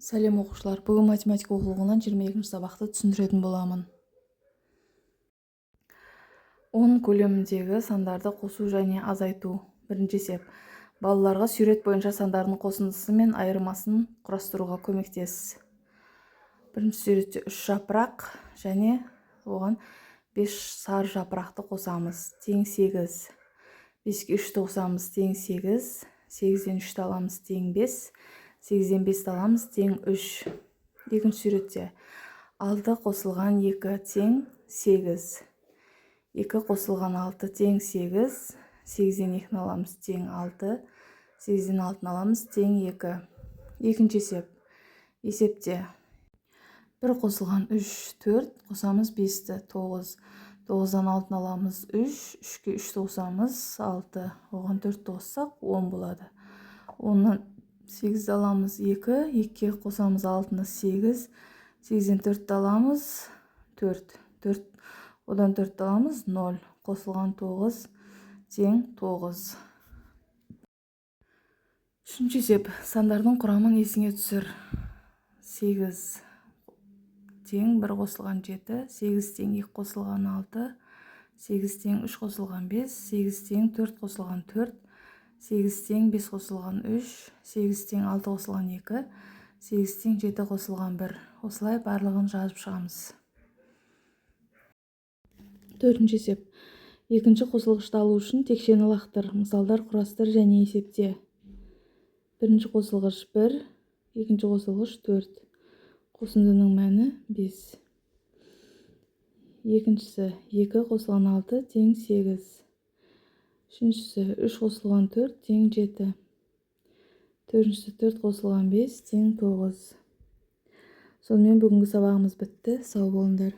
Сәлем оқушылар, бүгін математика оқулығынан 22-ші сабақты түсіндіретін боламын. 10 көлеміндегі сандарды қосу және азайту. Бірінші есеп. Балаларға сурет бойынша сандардың қосындысы мен айырмасын құрастыруға көмектес. Бірінші суретте 3 жапырақ және оған 5 сары жапырақты қосамыз. Тең 8. 5-ке 3-ті қосамыз, тең 8. 8-ден 3-ті аламыз, тең 5. 8-ден 5-ті аламыз, тең 3. Екінші суретте 6 қосылған 2 тең 8. 2 қосылған 6 тең 8. 8-ден 2-ні аламыз, тең 6. 8-ден 6-ны аламыз, тең 2. Екінші есеп. Есепте 1 қосылған 3, 4, қосамыз 5-ті, 9. 9-дан 6-ны аламыз, 3. 3-ке 3-ті қосамыз, 6. Оған 4-ті қоссақ, 10 болады. 10-нан 8-ді аламыз, 2. 2-ке қосамыз 6-ны, 8. 8-ден 4-ті аламыз, 4. 4. Одан 4-ті аламыз, 0. Қосылған 9, тең 9. Үшінші есеп. Сандардың құрамын есіңе түсір. 8 тең 1 қосылған 7. 8 тең 2 қосылған 6. 8 тең 3 қосылған 5. 8 тең 4 қосылған 4. 8 тең 5 қосылған 3. 8 тең 6 қосылған 2. 8 тең 7 қосылған 1. Осылай барлығын жазып шығамыз. Төртінші есеп. Екінші қосылғышты алу үшін текшені лақтыр. Мысалдар құрастыр және есепте. Бірінші қосылғыш 1, екінші қосылғыш 4. Қосындының мәні 5. Екіншісі 2 қосылған 6 тең 8. Үшіншісі 3 қосылған 4 тең 7. Төртіншісі 4 қосылған 5 тең 9. Сонымен бүгінгі сабағымыз бітті. Сау болыңдар.